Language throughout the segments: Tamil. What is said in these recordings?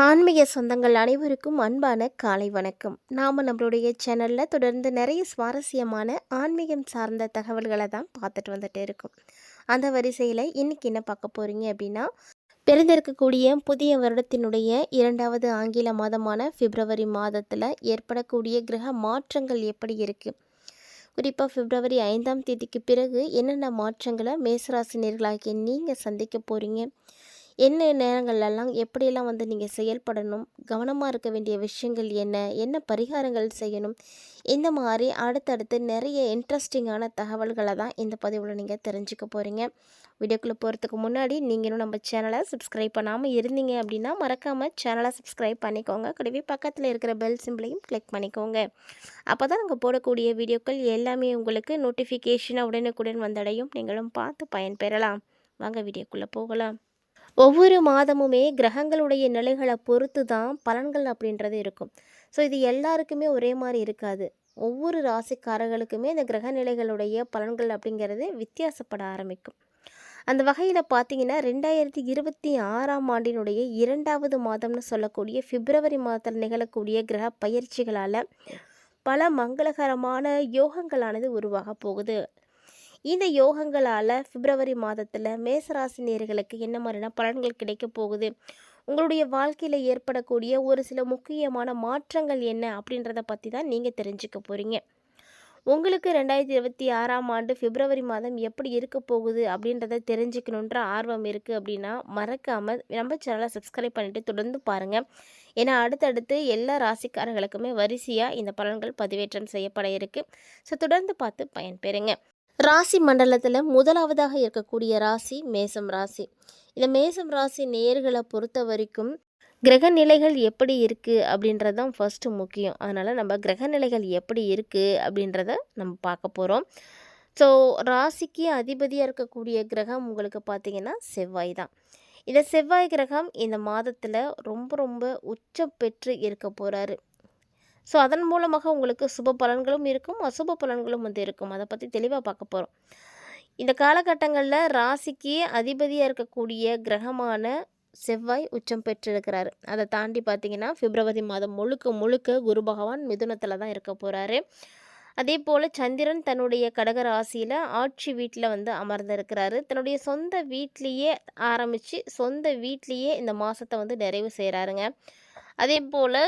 ஆன்மீக சொந்தங்கள் அனைவருக்கும் அன்பான காலை வணக்கம். நாம் நம்மளுடைய சேனலில் தொடர்ந்து நிறைய சுவாரஸ்யமான ஆன்மீகம் சார்ந்த தகவல்களை தான் பார்த்துட்டு வந்துட்டு இருக்கோம். அந்த வரிசையில் இன்றைக்கி என்ன பார்க்க போகிறீங்க அப்படின்னா, பிறந்திருக்கக்கூடிய புதிய வருடத்தினுடைய 2வது ஆங்கில மாதமான பிப்ரவரி மாதத்தில் ஏற்படக்கூடிய கிரக மாற்றங்கள் எப்படி இருக்குது, குறிப்பாக பிப்ரவரி 5ஆம் தேதிக்கு பிறகு என்னென்ன மாற்றங்களை மேசராசினியர்களாகிய நீங்கள் சந்திக்க போகிறீங்க, என்ன நேரங்கள்லாம் எப்படியெல்லாம் நீங்கள் செயல்படணும், கவனமாக இருக்க வேண்டிய விஷயங்கள் என்ன, என்ன பரிகாரங்கள் செய்யணும், இந்த மாதிரி அடுத்தடுத்து நிறைய இன்ட்ரெஸ்டிங்கான தகவல்களை தான் இந்த பதிவில் நீங்கள் தெரிஞ்சுக்க போகிறீங்க. வீடியோக்குள்ளே போகிறதுக்கு முன்னாடி நீங்களும் நம்ம சேனலை சப்ஸ்கிரைப் பண்ணாமல் இருந்தீங்க அப்படின்னா மறக்காமல் சேனலை சப்ஸ்கிரைப் பண்ணிக்கோங்க. கூடவே பக்கத்தில் இருக்கிற பெல் சிம்பிளையும் கிளிக் பண்ணிக்கோங்க. அப்போ தான் நாங்கள் போடக்கூடிய வீடியோக்கள் எல்லாமே உங்களுக்கு நோட்டிஃபிகேஷனாக உடனுக்குடன் வந்தடையும். நீங்களும் பார்த்து பயன்பெறலாம். வாங்க வீடியோக்குள்ளே போகலாம். ஒவ்வொரு மாதமுமே கிரகங்களுடைய நிலைகளை பொறுத்து தான் பலன்கள் அப்படின்றது இருக்கும். ஸோ இது எல்லாருக்குமே ஒரே மாதிரி இருக்காது. ஒவ்வொரு ராசிக்காரர்களுக்குமே இந்த கிரக நிலைகளுடைய பலன்கள் அப்படிங்கிறது வித்தியாசப்பட ஆரம்பிக்கும். அந்த வகையில் பார்த்தீங்கன்னா 2026ஆம் ஆண்டினுடைய 2வது மாதம்னு சொல்லக்கூடிய பிப்ரவரி மாதத்தில் நிகழக்கூடிய கிரக பயிற்சிகளால் பல மங்களகரமான யோகங்களானது உருவாக போகுது. இந்த யோகங்களால் பிப்ரவரி மாதத்தில் மேசராசி நேயர்களுக்கு என்ன மாதிரியான பலன்கள் கிடைக்க போகுது, உங்களுடைய வாழ்க்கையில் ஏற்படக்கூடிய ஒரு சில முக்கியமான மாற்றங்கள் என்ன அப்படின்றத பற்றி தான் நீங்கள் தெரிஞ்சுக்க போகிறீங்க. உங்களுக்கு 2026ஆம் ஆண்டு பிப்ரவரி மாதம் எப்படி இருக்க போகுது அப்படின்றத தெரிஞ்சுக்கணுன்ற ஆர்வம் இருக்குது அப்படின்னா மறக்காமல் நம்ம சேனலை சப்ஸ்கிரைப் பண்ணிவிட்டு தொடர்ந்து பாருங்கள். ஏன்னா அடுத்தடுத்து எல்லா ராசிக்காரர்களுக்குமே வரிசையாக இந்த பலன்கள் பதிவேற்றம் செய்யப்பட இருக்குது. ஸோ தொடர்ந்து பார்த்து பயன்பெறுங்க. ராசி மண்டலத்தில் முதலாவதாக இருக்கக்கூடிய ராசி மேசம் ராசி. இந்த மேசம் ராசி நேயர்களை பொறுத்த வரைக்கும் கிரக நிலைகள் எப்படி இருக்குது அப்படின்றது தான் ஃபஸ்ட்டு முக்கியம். அதனால் நம்ம கிரக நிலைகள் எப்படி இருக்குது அப்படின்றத நம்ம பார்க்க போகிறோம். ஸோ ராசிக்கு அதிபதியாக இருக்கக்கூடிய கிரகம் உங்களுக்கு பார்த்திங்கன்னா செவ்வாய் தான். இந்த செவ்வாய் கிரகம் இந்த மாதத்தில் ரொம்ப ரொம்ப உச்சம் பெற்று இருக்க போகிறாரு. ஸோ அதன் மூலமாக உங்களுக்கு சுப பலன்களும் இருக்கும், அசுப பலன்களும் இருக்கும். அதை பற்றி தெளிவாக பார்க்க போகிறோம். இந்த காலகட்டங்களில் ராசிக்கு அதிபதியாக இருக்கக்கூடிய கிரகமான செவ்வாய் உச்சம் பெற்றிருக்கிறாரு. அதை தாண்டி பார்த்திங்கன்னா பிப்ரவரி மாதம் முழுக்க முழுக்க குரு பகவான் மிதுனத்தில் தான் இருக்க போகிறாரு. அதே போல் சந்திரன் தன்னுடைய கடக ராசியில் ஆட்சி வீட்டில் அமர்ந்திருக்கிறாரு. தன்னுடைய சொந்த வீட்லேயே ஆரம்பித்து சொந்த வீட்லேயே இந்த மாதத்தை நிறைவு செய்கிறாருங்க. அதே போல்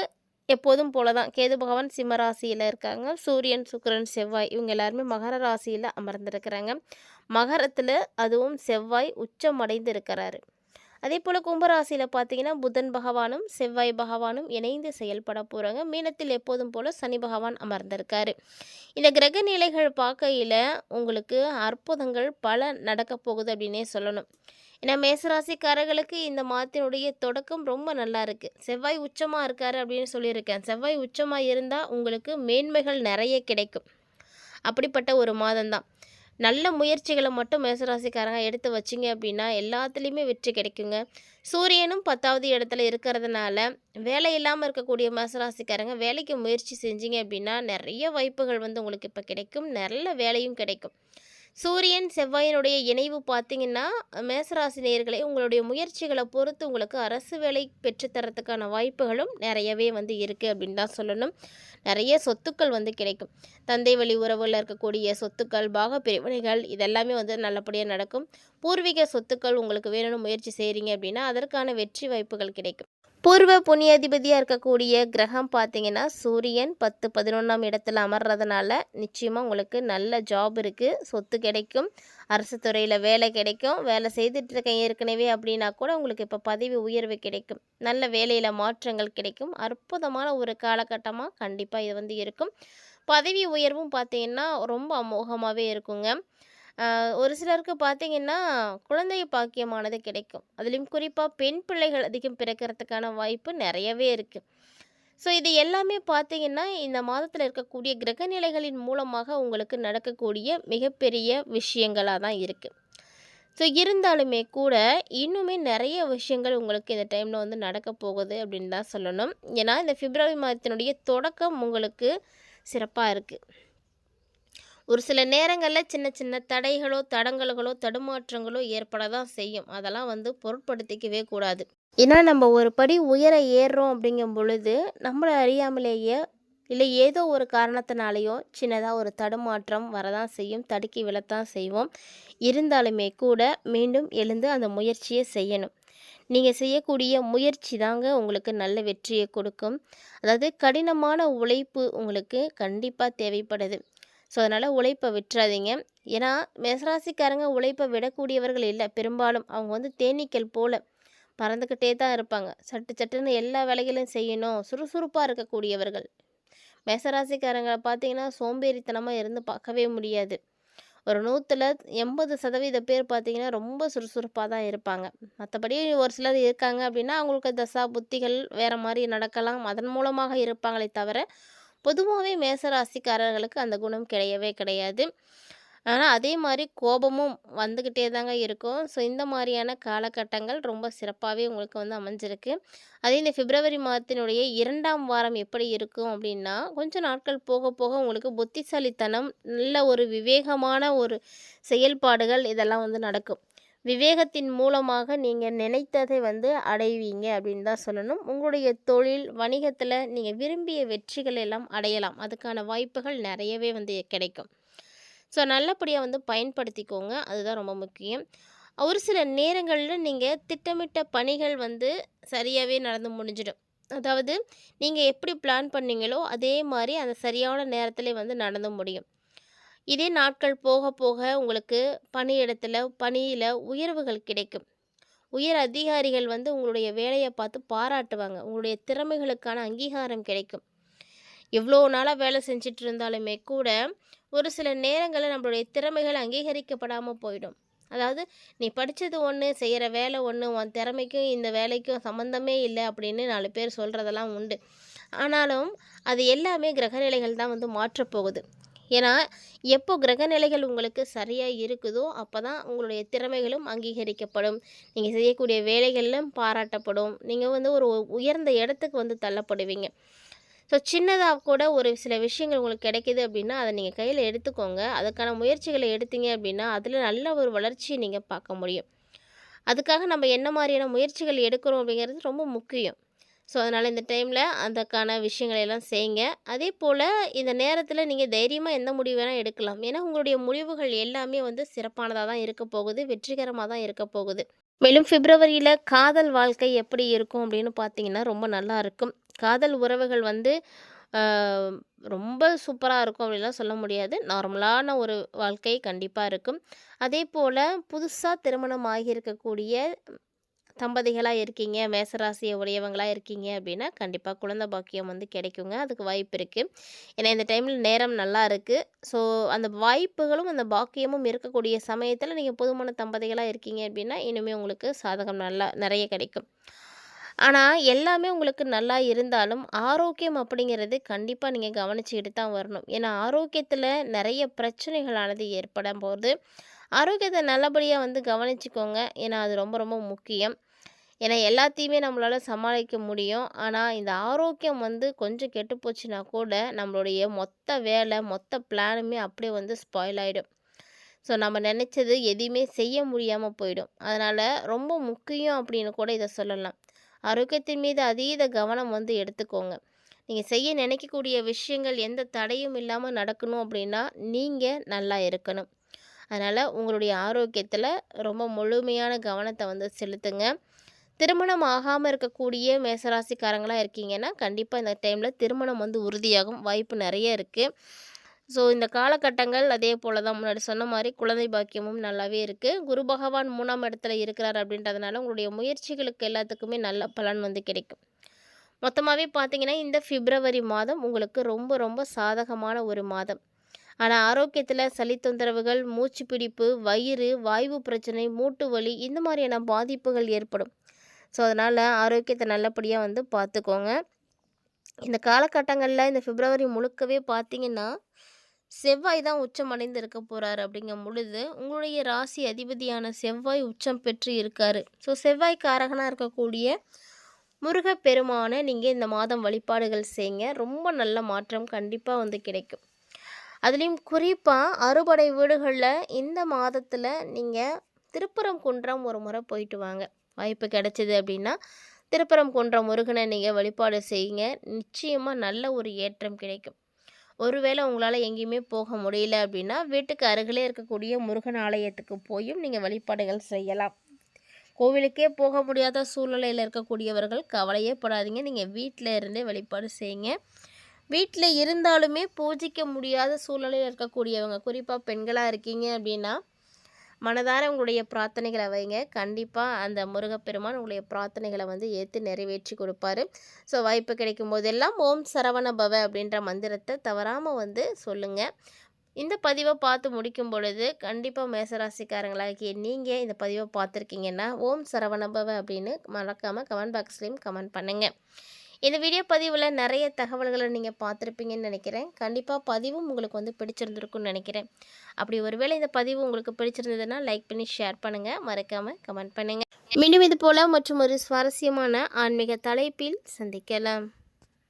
எப்போதும் போல தான் கேது பகவான் சிம்ம ராசியில் இருக்காங்க. சூரியன், சுக்கிரன், செவ்வாய் இவங்க எல்லாருமே மகர ராசியில் அமர்ந்திருக்கிறாங்க. மகரத்தில் அதுவும் செவ்வாய் உச்சம் அடைந்து இருக்கிறாரு. அதே போல் கும்பராசியில் பார்த்தீங்கன்னா புதன் பகவானும் செவ்வாய் பகவானும் இணைந்து செயல்பட போகிறாங்க. மீனத்தில் எப்போதும் போல் சனி பகவான் அமர்ந்திருக்காரு. இந்த கிரக நிலைகள் பார்க்கையில் உங்களுக்கு அற்புதங்கள் பல நடக்க போகுது அப்படின்னே சொல்லணும். ஏன்னா மேசராசிக்காரர்களுக்கு இந்த மாதத்தினுடைய தொடக்கம் ரொம்ப நல்லா இருக்குது. செவ்வாய் உச்சமாக இருக்கார் அப்படின்னு சொல்லியிருக்கேன். செவ்வாய் உச்சமாக இருந்தால் உங்களுக்கு மேன்மைகள் நிறைய கிடைக்கும். அப்படிப்பட்ட ஒரு மாதம்தான். நல்ல முயற்சிகளை மட்டும் மேசராசிக்காரங்க எடுத்து வச்சிங்க அப்படின்னா எல்லாத்துலேயுமே வெற்றி கிடைக்குங்க. சூரியனும் 10வது இடத்துல இருக்கிறதுனால வேலை இல்லாமல் இருக்கக்கூடிய மேசராசிக்காரங்க வேலைக்கு முயற்சி செஞ்சீங்க அப்படின்னா நிறைய வாய்ப்புகள் உங்களுக்கு இப்போ கிடைக்கும். நல்ல வேலையும் கிடைக்கும். சூரியன் செவ்வாயினுடைய இணைவு பார்த்திங்கன்னா மேசராசி நேயர்களே உங்களுடைய முயற்சிகளை பொறுத்து உங்களுக்கு அரசு வேலை பெற்றுத்தரத்துக்கான வாய்ப்புகளும் நிறையவே இருக்குது அப்படின்னு தான் சொல்லணும். நிறைய சொத்துக்கள் கிடைக்கும். தந்தை வழி உறவில் இருக்கக்கூடிய சொத்துக்கள், பாக பிரிவினைகள் இதெல்லாமே நல்லபடியாக நடக்கும். பூர்வீக சொத்துக்கள் உங்களுக்கு வேணும்னு முயற்சி செய்கிறீங்க அப்படின்னா அதற்கான வெற்றி வாய்ப்புகள் கிடைக்கும். பூர்வ புண்ணியாதிபதியாக இருக்கக்கூடிய கிரகம் பார்த்திங்கன்னா சூரியன் 10-11ஆம் இடத்துல அமர்றதுனால நிச்சயமாக உங்களுக்கு நல்ல ஜாப் இருக்குது, சொத்து கிடைக்கும், அரசு துறையில் வேலை கிடைக்கும். வேலை செய்துட்ருக்கேன் ஏற்கனவே அப்படின்னா கூட உங்களுக்கு இப்போ பதவி உயர்வு கிடைக்கும். நல்ல வேலையில் மாற்றங்கள் கிடைக்கும். அற்புதமான ஒரு காலகட்டமாக கண்டிப்பாக இது இருக்கும். பதவி உயர்வும் பார்த்திங்கன்னா ரொம்ப அமோகமாகவே இருக்குங்க. ஒரு சிலருக்கு பார்த்திங்கன்னா குழந்தை பாக்கியமானது கிடைக்கும். அதுலேயும் குறிப்பாக பெண் பிள்ளைகள் அதிகம் பிறக்கிறதுக்கான வாய்ப்பு நிறையவே இருக்குது. ஸோ இது எல்லாமே பார்த்திங்கன்னா இந்த மாதத்தில் இருக்கக்கூடிய கிரக நிலைகளின் மூலமாக உங்களுக்கு நடக்கக்கூடிய மிகப்பெரிய விஷயங்களாக தான் இருக்குது. ஸோ இருந்தாலுமே கூட இன்னுமே நிறைய விஷயங்கள் உங்களுக்கு இந்த டைமில் நடக்க போகுது அப்படின்னு தான் சொல்லணும். ஏன்னா இந்த பிப்ரவரி மாதத்தினுடைய தொடக்கம் உங்களுக்கு சிறப்பாக இருக்குது. ஒரு சில நேரங்களில் சின்ன சின்ன தடைகளோ தடங்கல்களோ தடுமாற்றங்களோ ஏற்பட தான் செய்யும். அதெல்லாம் பொருட்படுத்திக்கவே கூடாது. ஏன்னா நம்ம ஒரு படி உயர ஏறுறோம் அப்படிங்கும் பொழுது, நம்மள அறியாமலேயே இல்லை ஏதோ ஒரு காரணத்தினாலேயோ சின்னதாக ஒரு தடுமாற்றம் வரதான் செய்யும். தடுக்கி விழத்தான் செய்வோம். இருந்தாலுமே கூட மீண்டும் எழுந்து அந்த முயற்சியை செய்யணும். நீங்கள் செய்யக்கூடிய முயற்சி தாங்க உங்களுக்கு நல்ல வெற்றியை கொடுக்கும். அதாவது கடினமான உழைப்பு உங்களுக்கு கண்டிப்பாக தேவைப்படுது. ஸோ அதனால் உழைப்பை விட்டுறாதீங்க. ஏன்னா மேசராசிக்காரங்க உழைப்பை விடக்கூடியவர்கள் இல்லை. பெரும்பாலும் அவங்க தேனீக்கள் போல பறந்துக்கிட்டே தான் இருப்பாங்க. சட்டு சட்டுன்னு எல்லா வேலைகளையும் செய்யணும், சுறுசுறுப்பாக இருக்கக்கூடியவர்கள். மேசராசிக்காரங்களை பார்த்தீங்கன்னா சோம்பேறித்தனமாக இருந்து பார்க்கவே முடியாது. ஒரு 100ல் 80% பேர் பார்த்தீங்கன்னா ரொம்ப சுறுசுறுப்பாக தான் இருப்பாங்க. மற்றபடி ஒரு சிலர் இருக்காங்க அப்படின்னா அவங்களுக்கு தசா புத்திகள் வேறு மாதிரி நடக்கலாம், அதன் மூலமாக இருப்பாங்களே தவிர பொதுவாகவே மேசராசிக்காரர்களுக்கு அந்த குணம் கிடையவே கிடையாது. ஆனால் அதே மாதிரி கோபமும் வந்துக்கிட்டே தாங்க இருக்கும். ஸோ இந்த மாதிரியான காலகட்டங்கள் ரொம்ப சிறப்பாகவே உங்களுக்கு அமைஞ்சிருக்கு. அதே இந்த பிப்ரவரி மாதத்தினுடைய 2ஆம் வாரம் எப்படி இருக்கும் அப்படின்னா, கொஞ்சம் நாட்கள் போக போக உங்களுக்கு புத்திசாலித்தனம், நல்ல ஒரு விவேகமான ஒரு செயல்பாடுகள் இதெல்லாம் நடக்கும். விவேகத்தின் மூலமாக நீங்கள் நினைத்ததை அடைவீங்க அப்படின்னு தான் சொல்லணும். உங்களுடைய தொழில், வணிகத்தில் நீங்கள் விரும்பிய வெற்றிகள் எல்லாம் அடையலாம். அதுக்கான வாய்ப்புகள் நிறையவே கிடைக்கும். ஸோ நல்லபடியாக பயன்படுத்திக்கோங்க. அதுதான் ரொம்ப முக்கியம். ஒரு சில நேரங்களில் நீங்கள் திட்டமிட்ட பணிகள் சரியாகவே நடந்து முடிஞ்சிடும். அதாவது நீங்கள் எப்படி பிளான் பண்ணீங்களோ அதே மாதிரி அந்த சரியான நேரத்தில் நடந்து முடியும். இதே நாட்கள் போக போக உங்களுக்கு பணியில் உயர்வுகள் கிடைக்கும். உயர் அதிகாரிகள் உங்களுடைய வேலையை பார்த்து பாராட்டுவாங்க. உங்களுடைய திறமைகளுக்கான அங்கீகாரம் கிடைக்கும். எவ்வளோ நாளாக வேலை செஞ்சுட்டு இருந்தாலுமே கூட ஒரு சில நேரங்களில் நம்மளுடைய திறமைகள் அங்கீகரிக்கப்படாமல் போயிடும். அதாவது நீ படித்தது ஒன்று, செய்கிற வேலை ஒன்று, உன் திறமைக்கும் இந்த வேலைக்கும் சம்மந்தமே இல்லை அப்படின்னு 4 பேர் சொல்கிறதெல்லாம் உண்டு. ஆனாலும் அது எல்லாமே கிரகநிலைகள் தான் மாற்றப்போகுது. ஏன்னா எப்போ கிரகநிலைகள் உங்களுக்கு சரியாக இருக்குதோ அப்போ தான் உங்களுடைய திறமைகளும் அங்கீகரிக்கப்படும். நீங்கள் செய்யக்கூடிய வேலைகளிலும் பாராட்டப்படும். நீங்கள் ஒரு உயர்ந்த இடத்துக்கு தள்ளப்படுவீங்க. ஸோ சின்னதாக கூட ஒரு சில விஷயங்கள் உங்களுக்கு கிடைக்கிது அப்படின்னா அதை நீங்கள் கையில் எடுத்துக்கோங்க. அதுக்கான முயற்சிகளை எடுத்தீங்க அப்படின்னா அதில் நல்ல ஒரு வளர்ச்சியை நீங்கள் பார்க்க முடியும். அதுக்காக நம்ம என்ன மாதிரியான முயற்சிகள் எடுக்கிறோம் அப்படிங்கிறது ரொம்ப முக்கியம். ஸோ அதனால் இந்த டைமில் அதுக்கான விஷயங்களை எல்லாம் செய்யுங்க. அதே போல் இந்த நேரத்தில் நீங்கள் தைரியமாக எந்த முடிவு வேணால் எடுக்கலாம். ஏன்னா உங்களுடைய முடிவுகள் எல்லாமே சிறப்பானதாக தான் இருக்க போகுது, வெற்றிகரமாக தான் இருக்க போகுது. மேலும் பிப்ரவரியில் காதல் வாழ்க்கை எப்படி இருக்கும் அப்படின்னு பார்த்தீங்கன்னா ரொம்ப நல்லா இருக்கும். காதல் உறவுகள் ரொம்ப சூப்பராக இருக்கும் அப்படின்லாம் சொல்ல முடியாது. நார்மலான ஒரு வாழ்க்கை கண்டிப்பாக இருக்கும். அதே போல் புதுசாக திருமணம் ஆகியிருக்கக்கூடிய தம்பதிகளாக இருக்கீங்க, மேசராசியை உடையவங்களாக இருக்கீங்க அப்படின்னா கண்டிப்பாக குழந்தை பாக்கியம் கிடைக்குங்க. அதுக்கு வாய்ப்பு இருக்குது. ஏன்னா இந்த டைமில் நேரம் நல்லா இருக்குது. ஸோ அந்த வாய்ப்புகளும் அந்த பாக்கியமும் இருக்கக்கூடிய சமயத்தில் நீங்கள் புதுமண தம்பதிகளாக இருக்கீங்க அப்படின்னா இனிமேல் உங்களுக்கு சாதகம் நல்லா நிறைய கிடைக்கும். ஆனால் எல்லாமே உங்களுக்கு நல்லா இருந்தாலும் ஆரோக்கியம் அப்படிங்கிறது கண்டிப்பாக நீங்கள் கவனிச்சுக்கிட்டு தான் வரணும். ஏன்னா ஆரோக்கியத்தில் நிறைய பிரச்சனைகளானது ஏற்படும்போது ஆரோக்கியத்தை நல்லபடியாக கவனிச்சுக்கோங்க. ஏன்னா அது ரொம்ப ரொம்ப முக்கியம். ஏன்னா எல்லாத்தையுமே நம்மளால் சமாளிக்க முடியும். ஆனால் இந்த ஆரோக்கியம் கொஞ்சம் கெட்டு போச்சுன்னா கூட நம்மளுடைய மொத்த வேலை, மொத்த பிளானுமே அப்படியே ஸ்பாயில் ஆகிடும். ஸோ நம்ம நினச்சது எதையுமே செய்ய முடியாமல் போயிடும். அதனால் ரொம்ப முக்கியம் அப்படின்னு கூட இதை சொல்லலாம். ஆரோக்கியத்தின் மீது அதீத கவனம் எடுத்துக்கோங்க. நீங்கள் செய்ய நினைக்கக்கூடிய விஷயங்கள் எந்த தடையும் இல்லாமல் நடக்கணும் அப்படின்னா நீங்கள் நல்லா இருக்கணும். அதனால் உங்களுடைய ஆரோக்கியத்தில் ரொம்ப முழுமையான கவனத்தை செலுத்துங்க. திருமணம் ஆகாமல் இருக்கக்கூடிய மேசராசிக்காரங்களாக இருக்கீங்கன்னா கண்டிப்பாக இந்த டைமில் திருமணம் உறுதியாகும் வாய்ப்பு நிறைய இருக்குது. ஸோ இந்த காலகட்டங்கள் அதே போல் தான் முன்னாடி சொன்ன மாதிரி குழந்தை பாக்கியமும் நல்லாவே இருக்குது. குரு பகவான் 3ஆம் இடத்துல இருக்கிறார் அப்படின்றதுனால உங்களுடைய முயற்சிகளுக்கு எல்லாத்துக்குமே நல்ல பலன் கிடைக்கும். மொத்தமாகவே பார்த்தீங்கன்னா இந்த பிப்ரவரி மாதம் உங்களுக்கு ரொம்ப ரொம்ப சாதகமான ஒரு மாதம். ஆனால் ஆரோக்கியத்தில் சளி தொந்தரவுகள், மூச்சு பிடிப்பு, வயிறு, வாய்வு பிரச்சனை, மூட்டு வலி இந்த மாதிரியான பாதிப்புகள் ஏற்படும். ஸோ அதனால் ஆரோக்கியத்தை நல்லபடியாக பார்த்துக்கோங்க. இந்த காலகட்டங்களில் இந்த பிப்ரவரி முழுக்கவே பார்த்தீங்கன்னா செவ்வாய் தான் உச்சம் அடைந்து இருக்க போகிறாரு. அப்படிங்கும் பொழுது உங்களுடைய ராசி அதிபதியான செவ்வாய் உச்சம் பெற்று இருக்கார். ஸோ செவ்வாய் காரகனாக இருக்கக்கூடிய முருகப்பெருமானை நீங்கள் இந்த மாதம் வழிபாடுகள் செய்யுங்க. ரொம்ப நல்ல மாற்றம் கண்டிப்பாக கிடைக்கும். அதுலேயும் குறிப்பாக அறுபடை வீடுகளில் இந்த மாதத்தில் நீங்கள் திருப்பரங்குன்றம் ஒரு முறை போயிட்டு வாங்க. வாய்ப்பு கிடைச்சிது அப்படின்னா திருப்பரங்குன்றம் முருகனை நீங்கள் வழிபாடு செய்யுங்க. நிச்சயமாக நல்ல ஒரு ஏற்றம் கிடைக்கும். ஒருவேளை உங்களால் எங்கேயுமே போக முடியல அப்படின்னா வீட்டுக்கு அருகிலே இருக்கக்கூடிய முருகன் ஆலயத்துக்கு போயும் நீங்கள் வழிபாடுகள் செய்யலாம். கோவிலுக்கே போக முடியாத சூழ்நிலையில் இருக்கக்கூடியவர்கள் கவலையே படாதீங்க. நீங்கள் வீட்டில் இருந்தே வழிபாடு செய்யுங்க. வீட்டில் இருந்தாலுமே பூஜிக்க முடியாத சூழ்நிலையில் இருக்கக்கூடியவங்க, குறிப்பாக பெண்களாக இருக்கீங்க அப்படின்னா மனதார உங்களுடைய பிரார்த்தனைகளை வைங்க. கண்டிப்பாக அந்த முருகப்பெருமான் உங்களுடைய பிரார்த்தனைகளை ஏற்று நிறைவேற்றி கொடுப்பாரு. ஸோ வாய்ப்பு கிடைக்கும் போதெல்லாம் ஓம் சரவண பவ அப்படின்ற மந்திரத்தை தவறாமல் சொல்லுங்கள். இந்த பதிவை பார்த்து முடிக்கும் பொழுது கண்டிப்பாக மேசராசிக்காரங்களாகிய நீங்கள் இந்த பதிவை பார்த்துருக்கீங்கன்னா ஓம் சரவணபவ அப்படின்னு மறக்காமல் கமெண்ட் பாக்ஸ்லேயும் கமெண்ட் பண்ணுங்கள். இந்த வீடியோ பதிவில் நிறைய தகவல்களை நீங்கள் பார்த்துருப்பீங்கன்னு நினைக்கிறேன். கண்டிப்பாக பதிவும் உங்களுக்கு பிடிச்சிருந்துருக்குன்னு நினைக்கிறேன். அப்படி ஒருவேளை இந்த பதிவு உங்களுக்கு பிடிச்சிருந்ததுன்னா லைக் பண்ணி ஷேர் பண்ணுங்கள், மறக்காமல் கமெண்ட் பண்ணுங்கள். மீண்டும் இது போல் மற்றும் ஒரு சுவாரஸ்யமான ஆன்மீக தலைப்பில் சந்திக்கலாம்.